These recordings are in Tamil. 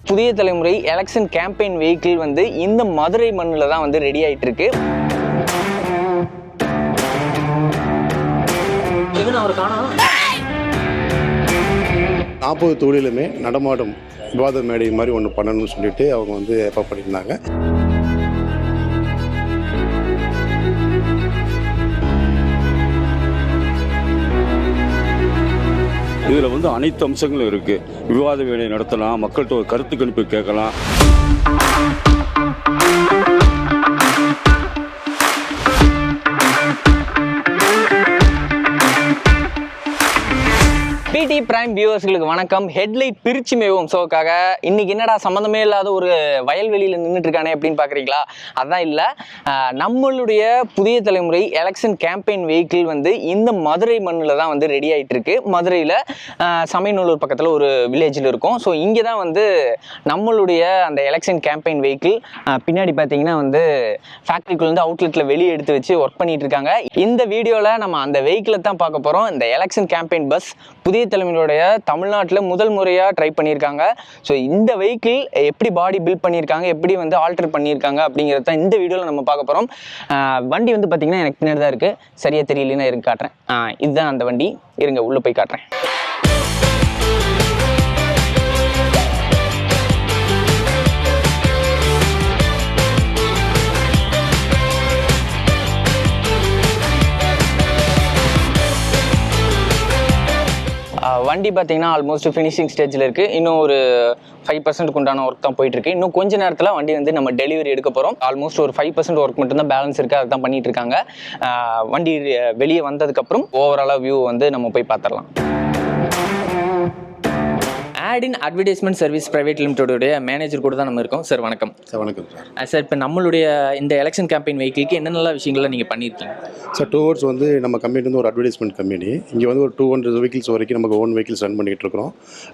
புதிய தலைமுறை எலெக்ஷன் கேம்பெயின் வெஹிக்கிள் வந்து இந்த மதுரை மண்ணில் தான் வந்து ரெடி ஆகிட்டு இருக்கு. அவர் காணோம். 40 தொழிலுமே நடமாடும் விவாத மேடை மாதிரி ஒன்று பண்ணணும்னு சொல்லிட்டு அவங்க வந்து ஏற்பாடு பண்ணியிருந்தாங்க. இதில் வந்து அனைத்து அம்சங்களும் இருக்குது. விவாத வேலை நடத்தலாம், மக்கள்கிட்ட ஒரு கருத்து கணிப்பு கேட்கலாம். பிடி பிரைம் வியூவர்ஸ்களுக்கு வணக்கம். ஹெட்லைட் பிரிச்சு மேவும் ஷோக்காக இன்னைக்கு என்னடா சம்மந்தமே இல்லாத ஒரு வயல்வெளியில் நின்றுட்டு இருக்கானே அப்படின்னு பார்க்குறீங்களா? அதான் இல்லை, நம்மளுடைய புதிய தலைமுறை எலெக்ஷன் கேம்பெயின் வெஹிக்கிள் வந்து இந்த மதுரை மண்ணில் தான் வந்து ரெடி ஆகிட்டு இருக்கு. மதுரையில் சமயநல்லூர் பக்கத்தில் ஒரு வில்லேஜில் இருக்கும். ஸோ இங்கே தான் வந்து நம்மளுடைய அந்த எலெக்ஷன் கேம்பெயின் வெஹிக்கிள் பின்னாடி பார்த்தீங்கன்னா வந்து ஃபேக்ட்ரிக்குள்ளேருந்து அவுட்லெட்டில் வெளியே எடுத்து வச்சு ஒர்க் பண்ணிட்டு இருக்காங்க. இந்த வீடியோவில் நம்ம அந்த வெஹிக்கிளை தான் பார்க்க போகிறோம். இந்த எலெக்ஷன் கேம்பெயின் பஸ் புதிய தலைமுறையுடைய தமிழ்நாட்டில் முதல் முறையாக ட்ரை பண்ணியிருக்காங்க. ஸோ இந்த வெஹிக்கிள் எப்படி பாடி பில்ட் பண்ணியிருக்காங்க, எப்படி வந்து ஆல்டர் பண்ணியிருக்காங்க அப்படிங்கிறது தான் இந்த வீடியோவில் நம்ம பார்க்க போகிறோம். வண்டி வந்து பார்த்திங்கன்னா எனக்கு பின்னாடி தான் இருக்குது, சரியாக தெரியலன்னா இருங்க காட்டுறேன். இதுதான் அந்த வண்டி, இருங்க உள்ளே போய் காட்டுறேன். வண்டி பார்த்தீங்கன்னா ஆல்மோஸ்ட் ஃபினிஷிங் ஸ்டேஜில் இருக்குது. இன்னும் ஒரு 5% உண்டான ஒர்க் தான் போயிட்டுருக்கு. இன்னும் கொஞ்ச நேரத்தில் வண்டி வந்து நம்ம டெலிவரி எடுக்க போகிறோம். ஆல்மோஸ்ட் ஒரு 5% ஒர்க் மட்டும்தான் பேலன்ஸ் இருக்குது, அதை தான் பண்ணிகிட்டு இருக்காங்க. வண்டி வெளியே வந்ததுக்கப்புறம் ஓவராலாக வியூ வந்து நம்ம போய் பார்த்துடலாம். ஆட் இன் அட்வர்டைஸ்மெண்ட் சர்வீஸ் பிரைவேட் லிமிடெடோடைய மேனேஜர் கூட தான் நம்ம இருக்கோம். சார் வணக்கம். சார் வணக்கம் சார். சார் இப்போ நம்மளுடைய இந்த எலெக்ஷன் கேம்பெயின் வெஹிக்கிளுக்கு என்னென்ன விஷயங்களை நீங்கள் பண்ணியிருக்கீங்க சார்? டூவர்ஸ் வந்து நம்ம கம்பெனி வந்து ஒரு அட்வர்டைஸ்மெண்ட் கம்பெனி. இங்கே வந்து ஒரு 200 வெஹிக்கிள்ஸ் வரைக்கும் நமக்கு ஓன் வெஹிக்கிள்ஸ் ரன் பண்ணிகிட்டு இருக்கிறோம்.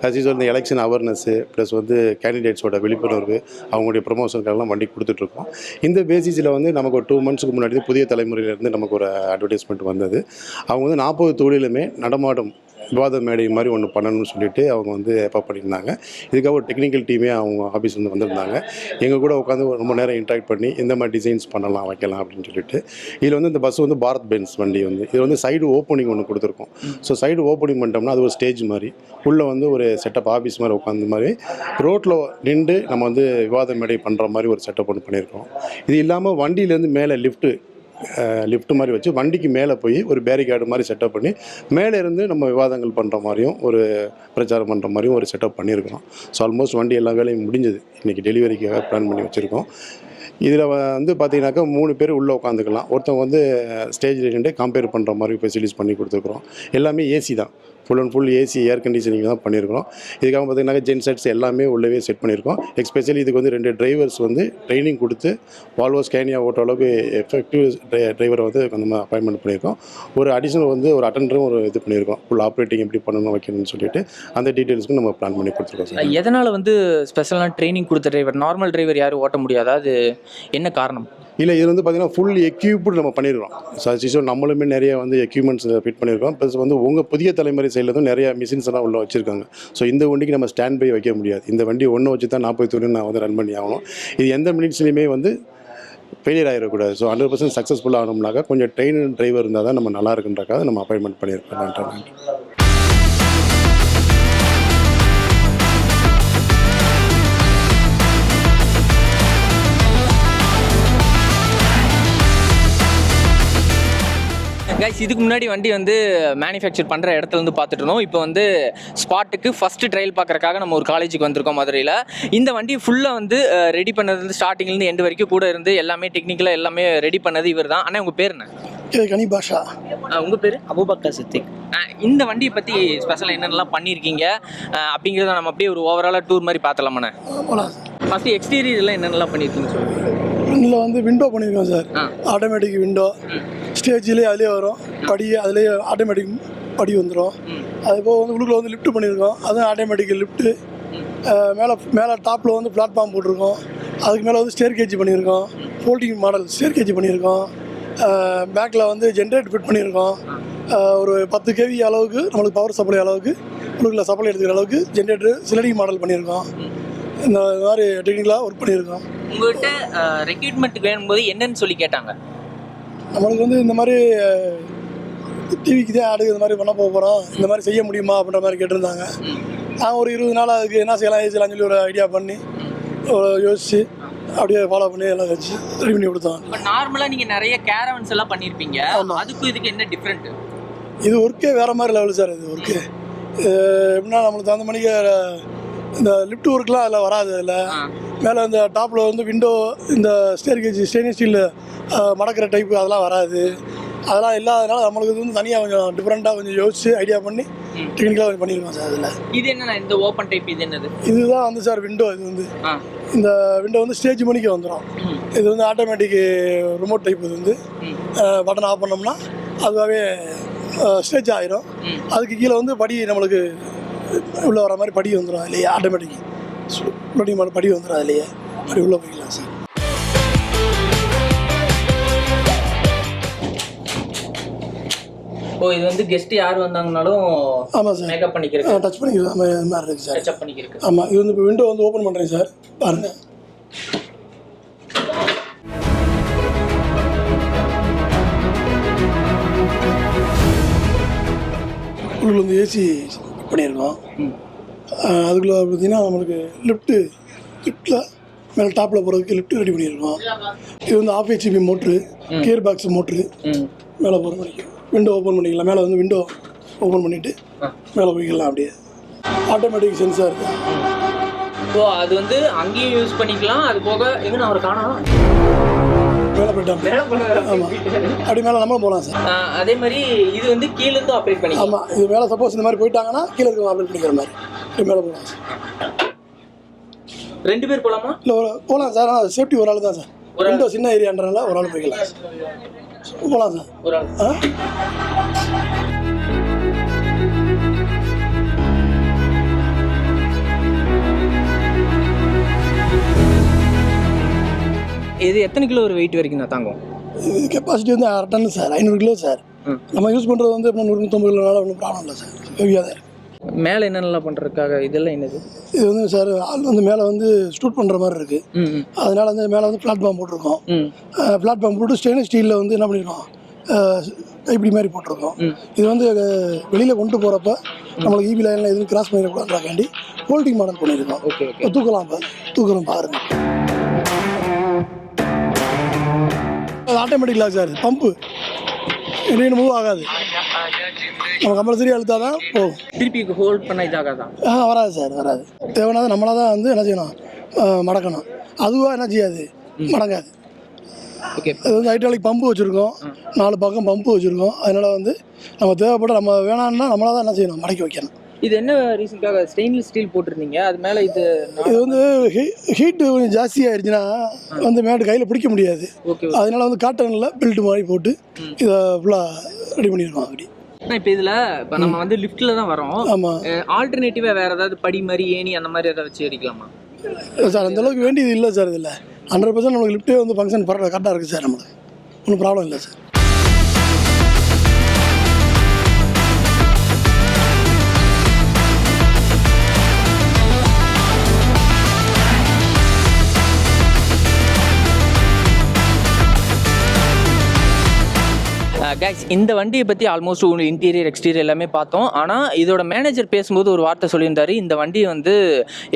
அஸ் யூஸ்வல் இந்த எலெக்ஷன் அவேர்னஸ்ஸு ப்ளஸ் வந்து கேண்டிடேட்ஸோட விழிப்புணர்வு, அவங்களுடைய ப்ரொமோஷனுக்கெல்லாம் வண்டி கொடுத்துட்ருக்கோம். இந்த பேசிஸில் வந்து நமக்கு ஒரு 2 months முன்னாடி புதிய தலைமுறையிலேருந்து நமக்கு ஒரு அட்வர்டைஸ்மெண்ட் வந்தது. அவங்க வந்து 40 தொழிலுமே நடமாடும் விவாத மேடை மாதிரி ஒன்று பண்ணணும்னு சொல்லிட்டு அவங்க வந்து ஏற்பாடு பண்ணியிருந்தாங்க. இதுக்காக ஒரு டெக்னிக்கல் டீமே அவங்க ஆஃபீஸ் வந்து வந்திருந்தாங்க. எங்கள் கூட உட்காந்து ரொம்ப நேரம் இன்ட்ராக்ட் பண்ணி இந்த மாதிரி டிசைன்ஸ் பண்ணலாம், வைக்கலாம் அப்படின்னு சொல்லிட்டு. இதில் வந்து இந்த பஸ் வந்து பாரத் பென்ஸ் வண்டி வந்து இது வந்து சைடு ஓப்பனிங் ஒன்று கொடுத்துருக்கோம். ஸோ சைடு ஓப்பனிங் பண்ணிட்டோம்னா அது ஒரு ஸ்டேஜ் மாதிரி, உள்ளே வந்து ஒரு செட்டப் ஆஃபீஸ் மாதிரி உட்காந்து மாதிரி ரோட்டில் நின்று நம்ம வந்து விவாத மேடை பண்ணுற மாதிரி ஒரு செட்டப் ஒன்று பண்ணியிருக்கோம். இது இல்லாமல் வண்டியிலேருந்து மேலே லிஃப்ட் மாதிரி வச்சு வண்டிக்கு மேலே போய் ஒரு பேரிகார்டு மாதிரி செட்டப் பண்ணி மேலே இருந்து நம்ம விவாதங்கள் பண்ணுற மாதிரியும் ஒரு பிரச்சாரம் பண்ணுற மாதிரியும் ஒரு செட்டப் பண்ணியிருக்கிறோம். ஸோ ஆல்மோஸ்ட் வண்டி எல்லா வேலையும் முடிஞ்சது. இன்றைக்கி டெலிவரிக்காக பிளான் பண்ணி வச்சுருக்கோம். இதில் வந்து பார்த்தீங்கன்னாக்கா 3 பேர் உள்ளே உட்காந்துக்கலாம். ஒருத்தவங்க வந்து ஸ்டேஜில் நின்று கம்பேர் பண்ணுற மாதிரி ஃபெசிலிட்டிஸ் பண்ணி கொடுத்துருக்குறோம். எல்லாமே ஏசி தான், full and full AC air conditioning தான் பண்ணியிருக்கிறோம். இதுக்காக பார்த்தீங்கன்னா ஜென் செட்ஸ் எல்லாமே உள்ளவே செட் பண்ணியிருக்கோம். எஸ்பெஷலி இதுக்கு வந்து 2 டிரைவர்ஸ் வந்து ட்ரைனிங் கொடுத்து வால்வோ ஸ்கேனியா ஓட்ட அளவுக்கு எஃபெக்டிவ் டிரைவரை வந்து நம்ம அப்பாயின்மெண்ட் பண்ணியிருக்கோம். ஒரு அடிஷனல் வந்து ஒரு அட்டண்டரும் ஒரு இது பண்ணியிருக்கோம். ஃபுல் ஆப்ரேட்டிங் எப்படி பண்ணணும் வைக்கணும்னு சொல்லிட்டு அந்த டீட்டெயில்ஸ்க்கு நம்ம பிளான் பண்ணி கொடுத்துருக்கோம் சார். எதனால் வந்து ஸ்பெஷலாக ட்ரைனிங் கொடுத்த டிரைவர், நார்மல் டிரைவர் யாரும் ஓட்ட முடியாது, அது என்ன காரணம்? இல்லை, இது வந்து பார்த்திங்கன்னா ஃபுல் எக்யூப்டு நம்ம பண்ணியிருக்கோம். ஸோ நம்மளுமே நிறைய வந்து எக்யூப்மெண்ட்ஸ் ஃபிட் பண்ணியிருக்கோம். ப்ளஸ் வந்து உங்கள் புதிய தலைமுறை சைடில் நிறைய மிஷின்ஸ் எல்லாம் உள்ள வச்சுருக்காங்க. ஸோ இந்த வண்டிக்கு நம்ம ஸ்டாண்ட் பை வைக்க முடியாது. இந்த வண்டி ஒன்று வச்சு தான் 40 தொழில் நான் வந்து ரன் பண்ணி ஆகணும். இது எந்த மினிட்ஸ்லையுமே வந்து ஃபெயிலியர் ஆகிடக்கூடாது. ஸோ 100% சக்ஸஸ்ஃபுல் ஆகணும்னாக்கா கொஞ்சம் ட்ரெயின் டிரைவர் இருந்தால் தான் நம்ம நல்லா இருக்குன்றக்காக நம்ம அப்பாயின்மெண்ட் பண்ணியிருக்கோம். கைஸ், இதுக்கு முன்னாடி வண்டி வந்து மேனுஃபேக்சர் பண்ணுற இடத்துல இருந்து பார்த்துட்டு இருந்தோம். இப்போ வந்து ஸ்பாட்டுக்கு ஃபஸ்ட்டு ட்ரையல் பார்க்குறக்காக நம்ம ஒரு காலேஜுக்கு வந்திருக்கோம் மதுரையில். இந்த வண்டி ஃபுல்லாக வந்து ரெடி பண்ணது ஸ்டார்டிங்லேருந்து எண்டு வரைக்கும் கூட இருந்து எல்லாமே டெக்னிக்கலாக எல்லாமே ரெடி பண்ணது இவர் தான். ஆனால் உங்கள் பேர் என்ன? கனி பாஷா. உங்கள் பேர்? அபூபக்கர் சித்திக். இந்த வண்டியை பற்றி ஸ்பெஷலாக என்னென்னலாம் பண்ணியிருக்கீங்க அப்படிங்கிறத நம்ம அப்படியே ஒரு ஓவராலாக டூர் மாதிரி பார்த்தலாமாண்ணே. ஃபஸ்ட்டு எக்ஸ்டீரியர்லாம் என்னென்னலாம் பண்ணியிருக்கீங்க சொல்லுங்கள். இதில் வந்து விண்டோ பண்ணியிருக்கோம் சார். ஆட்டோமேட்டிக் விண்டோ ஸ்டேஜ்லேயே அதிலே வரும் படி, அதிலே ஆட்டோமேட்டிக் படி வந்துடும். அதுபோக வந்து உள்ளுக்குள்ள வந்து லிஃப்ட் பண்ணியிருக்கோம், அதுவும் ஆட்டோமேட்டிக் லிஃப்ட்டு. மேலே டாப்பில் வந்து பிளாட்ஃபார்ம் போட்டிருக்கோம். அதுக்கு மேலே வந்து ஸ்டேர் கேஜ் பண்ணியிருக்கோம், ஃபோல்டிங் மாடல் ஸ்டேர் கேஜ் பண்ணியிருக்கோம். பேக்கில் வந்து ஜென்ரேட்டர் ஃபிட் பண்ணியிருக்கோம். ஒரு 10 kV அளவுக்கு நம்மளுக்கு பவர் சப்ளை அளவுக்கு உள்ளுக்குள்ள சப்ளை எடுத்துக்கிற அளவுக்கு ஜென்ரேட்டர் சிலடிங் மாடல் பண்ணியிருக்கோம். இந்த மாதிரி டெக்னிக்கலாக ஒர்க் பண்ணியிருக்கோம். உங்கள்கிட்ட ரெக்ரூட்மெண்ட்டுக்கு வேணும்போது என்னன்னு சொல்லி கேட்டாங்க? நம்மளுக்கு வந்து இந்த மாதிரி டிவிக்கு தான் ஆடு இந்த மாதிரி பண்ண போகிறோம், இந்த மாதிரி செய்ய முடியுமா அப்படின்ற மாதிரி கேட்டிருந்தாங்க. நாங்கள் ஒரு 20 நாள் அதுக்கு என்ன செய்யலாம்னு சொல்லி ஒரு ஐடியா பண்ணி யோசிச்சு அப்படியே ஃபாலோ பண்ணி எல்லாம் வச்சு ரெடி பண்ணி கொடுத்தோம். இப்போ நார்மலாக நீங்கள் நிறைய கேரவன்ஸ் எல்லாம் பண்ணியிருப்பீங்க, அதுக்கும் இதுக்கு என்ன டிஃப்ரெண்ட்? இது ஒர்க்கே வேறு மாதிரி லெவலு சார். இது ஒர்க்கு எப்படின்னா நம்மளுக்கு தகுந்த மணிக்கு இந்த லிஃப்ட் ஒர்க்லாம் அதில் வராது. அதில் மேலே இந்த டாப்பில் வந்து விண்டோ, இந்த ஸ்டெயின்லெஸ் ஸ்டீல் மடக்கிற டைப்பு அதெல்லாம் வராது. அதெல்லாம் இல்லாதனால நம்மளுக்கு இது வந்து தனியாக கொஞ்சம் டிஃப்ரெண்ட்டாக கொஞ்சம் யோசிச்சு ஐடியா பண்ணி டெக்னிக்கலாக கொஞ்சம் பண்ணியிருக்கோம் சார். அதில் இது என்னண்ணா இந்த ஓப்பன் டைப்? இது என்னது? இதுதான் வந்து சார் விண்டோ. இது வந்து இந்த விண்டோ வந்து ஸ்டேஜ் மணிக்கு வந்துடும். இது வந்து ஆட்டோமேட்டிக் ரிமோட் டைப். இது வந்து பட்டன் ஆஃப் பண்ணோம்னா அதுவாகவே ஸ்டேஜ் ஆயிரும். அதுக்கு கீழே வந்து படி நம்மளுக்கு உள்ளே வர மாதிரி படி வந்துடும். அதுலேயே ஆட்டோமேட்டிக் ஃப்ளோட்டிங் மாதிரி படி வந்துடும். அதுலேயே படி உள்ளே போய்க்கலாம் சார். ஓ, இது வந்து கெஸ்ட் யார் வந்தாங்கனாலும் ஆமாம் சார் மேக்கப் பண்ணிக்கிறேன், டச் பண்ணிக்கலாம் மாதிரி இருக்குது சார். டச் பண்ணிக்கிறேன். ஆமாம், இது வந்து இப்போ விண்டோ வந்து ஓப்பன் பண்ணுறேன் சார். பாருங்கள். உள்ள வந்து ஏசி பண்ணியிருக்கோம். அதுக்குள்ளே பார்த்தீங்கன்னா நம்மளுக்கு லிஃப்ட்டில் மேலே டாப்பில் போகிறதுக்கு லிஃப்ட் ரெடி பண்ணியிருக்கோம். இது வந்து 1/2 HP motor, gear box motor. மேலே போகிற மாதிரிக்கும் விண்டோ ஓப்பன் பண்ணிக்கலாம். மேலே வந்து விண்டோ ஓப்பன் பண்ணிவிட்டு மேலே போய்க்கலாம். அப்படியே ஆட்டோமேட்டிக் சென்சார் இருக்குது. ஸோ அது வந்து அங்கேயும் யூஸ் பண்ணிக்கலாம். அது போக எங்கே அவர் காணோம், மேலே போயிட்டாங்க. ஆமாம், அப்படி மேலே நம்மளும் போகலாம் சார். அதே மாதிரி இது வந்து கீழேருந்து ஆப்ரேட் பண்ணி. ஆமாம், இது மேலே சப்போஸ் இந்த மாதிரி போயிட்டாங்கன்னா கீழே இருக்க ஆப்ரேட் பண்ணிக்கிற மாதிரி இப்படி மேலே போகலாம் சார். 2 பேர் போகலாமா? இல்லை போகலாம் சார். ஆனால் சேஃப்டி ஒரு ஆள் தான் சார். விண்டோ சின்ன ஏரியான்றனால ஒரு ஆள் போய்க்கலாம் சார். போகலாம் சார் ஒரு ஆள். இது எத்தனை கிலோ ஒரு வெயிட் வரைக்கும் தான் தாங்கும்? இது கெப்பாசிட்டி வந்து 1/2 டன் சார். 500 kilo sir. நம்ம யூஸ் பண்ணுறது வந்து இப்போ 150 கிலோனால ஒன்றும் ப்ராப்ளம் இல்லை சார். ஹெவியாக தான் இருக்குது. மேலே என்னென்னலாம் பண்ணுறதுக்காக இதெல்லாம் என்னது? இது வந்து சார் ஆள் வந்து மேலே வந்து ஸ்டூட் பண்ணுற மாதிரி இருக்குது. அதனால வந்து மேலே வந்து பிளாட்ஃபார்ம் போட்டிருக்கோம். பிளாட்ஃபார்ம் போட்டு ஸ்டெயின்லெஸ் ஸ்டீலில் வந்து என்ன பண்ணியிருக்கோம், இப்படி மாதிரி போட்டிருக்கோம். இது வந்து வெளியில் கொண்டு போகிறப்ப நம்மளுக்கு ஈபி லைனில் எதுவும் கிராஸ் பண்ணிடக்கூடாதுக்காண்டி ஹோல்டிங் மாடல் பண்ணியிருக்கோம். தூக்கலாம் பாருங்கள். அது ஆட்டோமேட்டிக் லாக் சார். பம்பு இன்னும் மூவ் ஆகாது. நம்ம கம்பல்சரி அழுத்தா தான் போகும். திருப்பி ஹோல்ட் பண்ண இதாகாதான்? வராது சார், வராது. தேவையான நம்மளாக தான் வந்து என்ன செய்யணும், மடக்கணும். அதுவாக என்ன செய்யாது, மடங்காது. ஓகே. அது வந்து ஹைட்ராலிக் பம்பு வச்சுருக்கோம். 4 பக்கம் பம்பு வச்சுருக்கோம். அதனால் வந்து நம்ம தேவைப்பட்ட நம்ம வேணான்னா நம்மளாக தான் என்ன செய்யணும், மடக்கி வைக்கணும். இது என்ன ரீசனுக்காக ஸ்டெயின்லெஸ் ஸ்டீல் போட்டிருந்தீங்க? அது மேலே இது வந்து ஹீட்டு கொஞ்சம் ஜாஸ்தியாகிடுச்சுன்னா வந்து மேட்டு கையில் பிடிக்க முடியாது. அதனால வந்து காட்டனில் பெல்ட் மாதிரி போட்டு இதை ஃபுல்லாக ரெடி பண்ணியிருக்கோம். அப்படி இப்போ இதில் இப்போ நம்ம வந்து லிஃப்ட்டில் தான் வரோம். ஆமாம். ஆல்டர்னேட்டிவாக வேறு ஏதாவது படி மாதிரி ஏணி அந்த மாதிரி ஏதாவது வச்சு அடிக்கலாமா சார்? அந்தளவுக்கு வேண்டியது இல்லை சார். இதில் 100% நம்மளுக்கு லிஃப்ட்டே வந்து ஃபங்க்ஷன் கரெக்டாக இருக்குது சார். நம்மளுக்கு ஒன்றும் ப்ராப்ளம் இல்லை சார். கைஸ், இந்த வண்டியை பற்றி ஆல்மோஸ்ட் இன்டீரியர் எக்ஸ்டீரியர் எல்லாமே பார்த்தோம். ஆனால் இதோட மேனேஜர் பேசும்போது ஒரு வார்த்தை சொல்லியிருந்தாரு, இந்த வண்டியை வந்து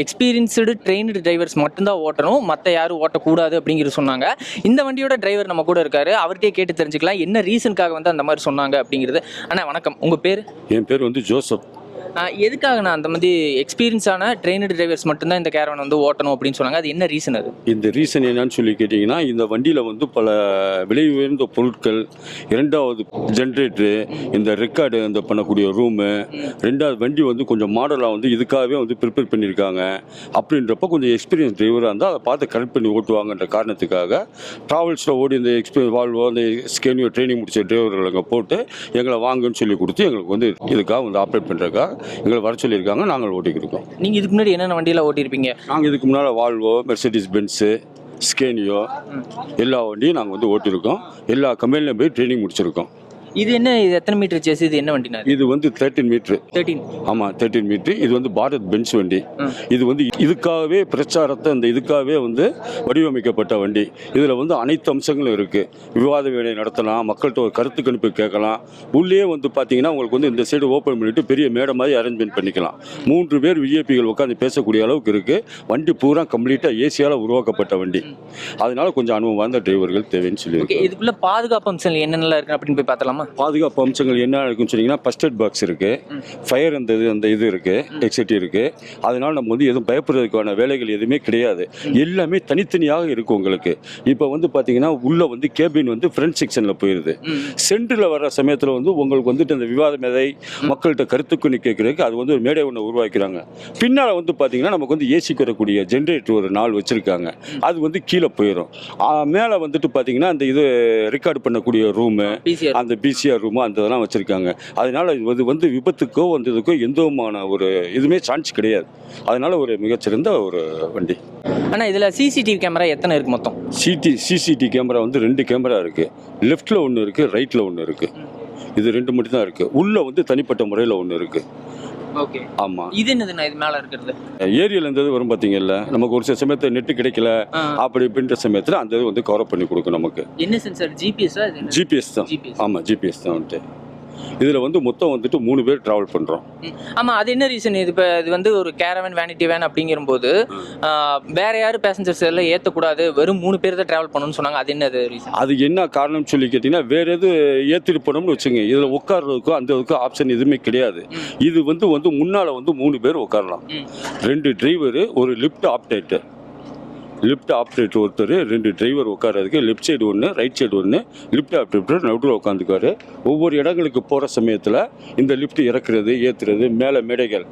எக்ஸ்பீரியன்ஸ்டு ட்ரெயின்டு டிரைவர்ஸ் மட்டும்தான் ஓட்டணும், மற்ற யாரும் ஓட்டக்கூடாது அப்படிங்கிறது சொன்னாங்க. இந்த வண்டியோட டிரைவர் நம்ம கூட இருக்காரு. அவர்கிட்டயே கேட்டு தெரிஞ்சுக்கலாம் என்ன ரீசனுக்காக வந்து அந்த மாதிரி சொன்னாங்க அப்படிங்கிறது. அண்ணா வணக்கம், உங்கள் பேர்? என் பேர் வந்து ஜோசப். எதுக்காக நான் அந்த மாதிரி எக்ஸ்பீரியன்ஸான ட்ரெயினடு டிரைவர்ஸ் மட்டும்தான் இந்த கேரவன் வந்து ஓட்டணும் அப்படின்னு சொன்னாங்க? அது என்ன ரீசன்? அது இந்த ரீசன் என்னன்னு சொல்லி கேட்டிங்கன்னா, இந்த வண்டியில் வந்து பல விலை உயர்ந்த பொருட்கள், 2வது ஜென்ரேட்டரு, இந்த ரெக்கார்டு இந்த பண்ணக்கூடிய ரூமு, 2வது வண்டி வந்து கொஞ்சம் மாடலாக வந்து இதுக்காகவே வந்து ப்ரிப்பேர் பண்ணியிருக்காங்க. அப்படின்றப்ப கொஞ்சம் எக்ஸ்பீரியன்ஸ் டிரைவராக இருந்தால் அதை பார்த்து கரெக்ட் பண்ணி ஓட்டுவாங்கன்ற காரணத்துக்காக ட்ராவல்ஸில் ஓடி இந்த வால்வோ அந்த ஸ்கேனியோ ட்ரைனிங் முடிச்ச டிரைவர்கள் அங்கே போட்டு எங்களை வாங்கன்னு சொல்லி கொடுத்து எங்களுக்கு வந்து இதுக்காக வந்து ஆப்ரேட் பண்ணுறதுக்காக எங்களை வர சொல்லியிருக்காங்க. நாங்கள் ஓட்டிக்கிருக்கோம். நீங்கள் இதுக்கு முன்னாடி என்னென்ன வண்டியெல்லாம் ஓட்டியிருப்பீங்க? நாங்கள் இதுக்கு முன்னால் வால்வோ, மெர்சிடிஸ் பென்ஸு, ஸ்கேனியோ எல்லா வண்டியும் நாங்கள் வந்து ஓட்டியிருக்கோம். எல்லா கம்பெனிலையும் போய் ட்ரைனிங் முடிச்சிருக்கோம். இது என்ன, இது எத்தனை மீட்டர் சேஸ், இது என்ன வண்டினா? இது வந்து 13 மீட்ரு. 13. ஆமாம், 13 மீட்ரு. இது வந்து பாரத் பென்ஸ் வண்டி. இது வந்து இதுக்காகவே பிரச்சாரத்தை இதுக்காகவே வந்து வடிவமைக்கப்பட்ட வண்டி. இதில் வந்து அனைத்து அம்சங்களும் இருக்குது. விவாத வேலை நடத்தலாம், மக்கள்கிட்ட ஒரு கருத்து கணிப்பு கேட்கலாம். உள்ளே வந்து பார்த்தீங்கன்னா உங்களுக்கு வந்து இந்த சைடு ஓப்பன் பண்ணிவிட்டு பெரிய மேடை மாதிரி அரேஞ்ச்மெண்ட் பண்ணிக்கலாம். 3 பேர் விஐபிகள் உட்காந்து பேசக்கூடிய அளவுக்கு இருக்குது. வண்டி பூரா கம்ப்ளீட்டாக ஏசியால் உருவாக்கப்பட்ட வண்டி. அதனால கொஞ்சம் அனுபவம் வாய்ந்த டிரைவர்கள் தேவைன்னு சொல்லி. இதுக்குள்ள பாதுகாப்பு அம்சங்கள் என்னென்னலாம் இருக்கு அப்படின்னு போய் பார்த்தலாமா? பாதுகாப்பு அம்சங்கள் என்ன இருக்குன்னு சொன்னீங்கன்னா, ஃபர்ஸ்ட் எய்ட் பாக்ஸ் இருக்குது, ஃபயர் அந்த இது இருக்குது, எக்ஸிட் இருக்குது. அதனால நம்ம வந்து எதுவும் பயப்படுறதுக்கான வேலைகள் எதுவுமே கிடையாது. எல்லாமே தனித்தனியாக இருக்கும் உங்களுக்கு. இப்போ வந்து பார்த்தீங்கன்னா உள்ளே வந்து கேபின் வந்து ஃப்ரண்ட் செக்ஷனில் போயிடுது. சென்டரில் வர்ற சமயத்தில் வந்து உங்களுக்கு வந்துட்டு அந்த விவாத மேதை மக்கள்கிட்ட கருத்துக்குன்னு கேட்குறதுக்கு அது வந்து ஒரு மேடை ஒன்று உருவாக்கிறாங்க. பின்னால் வந்து பார்த்தீங்கன்னா நமக்கு வந்து ஏசிக்கு வரக்கூடிய ஜென்ரேட்டர் ஒரு 4 வச்சுருக்காங்க. அது வந்து கீழே போயிடும். மேலே வந்துட்டு பார்த்தீங்கன்னா அந்த இது ரெக்கார்டு பண்ணக்கூடிய ரூமு, அந்த பிசிஆர் ரூமு அந்த இதெல்லாம் வச்சுருக்காங்க. அதனால இது வந்து விபத்துக்கோ வந்ததுக்கோ எந்த விதமான ஒரு இதுவுமே சான்ஸ் கிடையாது. அதனால ஒரு மிகச்சிறந்த ஒரு வண்டி. ஆனால் இதில் சிசிடிவி கேமரா எத்தனை இருக்குது மொத்தம்? சிசிடிவி கேமரா வந்து 2 கேமரா இருக்குது. லெஃப்ட்டில் ஒன்று இருக்குது, ரைட்டில் ஒன்று இருக்குது. இது 2 மட்டும் தான் இருக்குது. உள்ளே வந்து தனிப்பட்ட முறையில் ஒன்று இருக்குது. ஓகே. ஆமாம். இது என்னதுண்ணா, இது மேலே இருக்கிறது? ஏரியாவில் இருந்தது வரும் பார்த்தீங்கல்ல, நமக்கு ஒரு சில சமயத்தில் நெட்டு கிடைக்கல அப்படி அப்படின்ற சமயத்தில் அந்த இது வந்து கவர் பண்ணி கொடுக்கும் நமக்கு. என்ன சென்சார், ஜிபிஎஸ்ஸா? ஜிபிஎஸ் தான். ஆமாம், ஜிபிஎஸ் தான் வந்துட்டு. இதில் வந்து மொத்தம் வந்துட்டு 3 பேர் ட்ராவல் பண்ணுறோம். ஆமாம், அது என்ன ரீசன்? இது இப்போ இது வந்து ஒரு கேரவன் வேனிட்டி வேன் அப்படிங்கும்போது வேற யாரும் பேசஞ்சர்ஸ் எல்லாம் ஏற்றக்கூடாது, வெறும் 3 பேர் தான் ட்ராவல் பண்ணணும்னு சொன்னாங்க. அது என்னது ரீசன்? அது என்ன காரணம்னு சொல்லி கேட்டிங்கன்னா, வேறு எது ஏற்றிட்டு போனோம்னு வச்சுங்க, இதில் உட்கார்றதுக்கோ அந்த இதுக்கோ ஆப்ஷன் எதுவுமே கிடையாது. இது வந்து முன்னால் வந்து 3 பேர் உட்காரலாம். 2 டிரைவரு, ஒரு லிஃப்ட் ஆப்ரேட்டர். லிஃப்ட் ஆப்ரேட்டர் ஒருத்தர், 2 டிரைவர் உட்காரதுக்கு, லெஃப்ட் சைடு ஒன்று, ரைட் சைடு ஒன்று. லிஃப்ட் ஆப்ரேட்டர் நடுவில் உட்காந்துக்காரு. ஒவ்வொரு இடங்களுக்கு போகிற சமயத்தில் இந்த லிஃப்ட் இறக்குறது ஏற்றுறது, மேலே மேடைகள்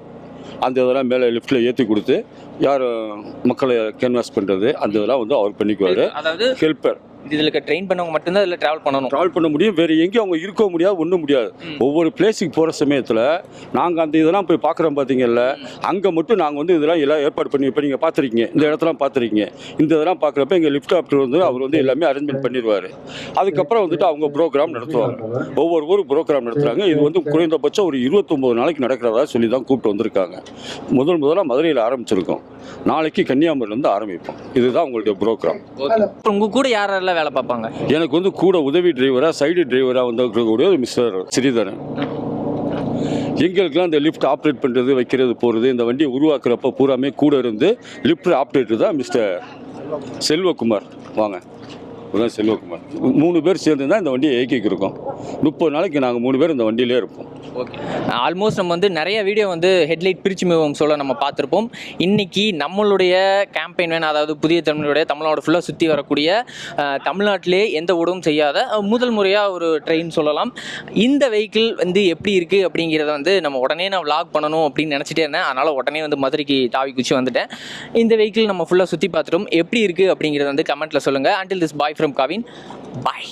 அந்த இதெல்லாம் மேலே லிஃப்ட்டில் ஏற்றி கொடுத்து யார் மக்களை கேன்வாஸ் பண்ணுறது அந்த இதெல்லாம் வந்து அவர் பண்ணிக்குவார். அதாவது ஹெல்ப்பர். இதில் ட்ரெயின் பண்ணவங்க மட்டும்தான் இதில் ட்ராவல் பண்ண முடியும். வேறு எங்கேயும் அவங்க இருக்க முடியாது, ஒன்றும் முடியாது. ஒவ்வொரு பிளேஸுக்கு போகிற சமயத்தில் நாங்கள் அந்த இதெல்லாம் போய் பார்க்குறோம் பார்த்தீங்கல்ல, அங்கே மட்டும் நாங்கள் வந்து இதெல்லாம் எல்லாம் ஏற்பாடு பண்ணி, இப்போ நீங்கள் பார்த்துருக்கீங்க, இந்த இடத்தெல்லாம் பார்த்துருக்கீங்க, இந்த இதெல்லாம் பார்க்குறப்ப எங்கள் லிஃப்ட் ஆப்டர் வந்து அவர் வந்து எல்லாமே அரேஞ்ச்மெண்ட் பண்ணிடுவார். அதுக்கப்புறம் வந்துட்டு அவங்க ப்ரோக்ராம் நடத்துவாங்க. ஒவ்வொரு ஊர் ப்ரோக்ராம் நடத்துகிறாங்க. இது வந்து குறைந்தபட்சம் ஒரு 29 நாளைக்கு நடக்கிறதா சொல்லி தான் கூப்பிட்டு வந்திருக்காங்க. முதலாக மதுரையில் ஆரம்பிச்சிருக்கோம். நாளைக்கு கன்னியாகுமரியிலேருந்து ஆரம்பிப்போம். இதுதான் உங்களுடைய ப்ரோக்ராம். உங்கள் கூட யாரெல்லாம் வேலை பார்ப்பாங்க? எனக்கு வந்து கூட உதவி டிரைவராக, சைடு டிரைவராக வந்து இருக்கக்கூடிய மிஸ்டர் ஸ்ரீதரன். எங்களுக்கெல்லாம் இந்த லிஃப்ட் ஆப்ரேட் பண்ணுறது, வைக்கிறது, போகிறது, இந்த வண்டியை உருவாக்குறப்ப பூராமே கூட இருந்து லிஃப்ட் ஆப்ரேட்டர் தான் மிஸ்டர் செல்வகுமார். வாங்க, செல்வகுமார். 3 பேர் சேர்ந்து தான் இந்த வண்டியை இயக்கிக்கு இருக்கோம். 30 நாளைக்கு நாங்கள் 3 பேர் இந்த வண்டியிலே இருப்போம். ஓகே. ஆல்மோஸ்ட் நம்ம வந்து நிறைய வீடியோ வந்து ஹெட்லைட் பிரிச்சு மிகவும் சொல்ல நம்ம பார்த்துருப்போம். இன்னைக்கு நம்மளுடைய கேம்பெயின் வேன், அதாவது புதிய தமிழுடைய தமிழ்நாடு ஃபுல்லாக சுற்றி வரக்கூடிய தமிழ்நாட்டிலே எந்த ஊடகம் செய்யாத முதல் முறையாக ஒரு ட்ரெயின் சொல்லலாம். இந்த வெஹிக்கிள் வந்து எப்படி இருக்குது அப்படிங்கிறத வந்து நம்ம உடனே நான் விளாக் பண்ணணும் அப்படின்னு நினச்சிட்டே இருந்தேன். அதனால் உடனே வந்து மதுரைக்கு தாவி குச்சி வந்துட்டேன். இந்த வெஹிக்கிள் நம்ம ஃபுல்லாக சுற்றி பார்த்துட்டோம். எப்படி இருக்குது அப்படிங்கிறத வந்து கமெண்ட்டில் சொல்லுங்கள். Until this bye from Kavin. Bye.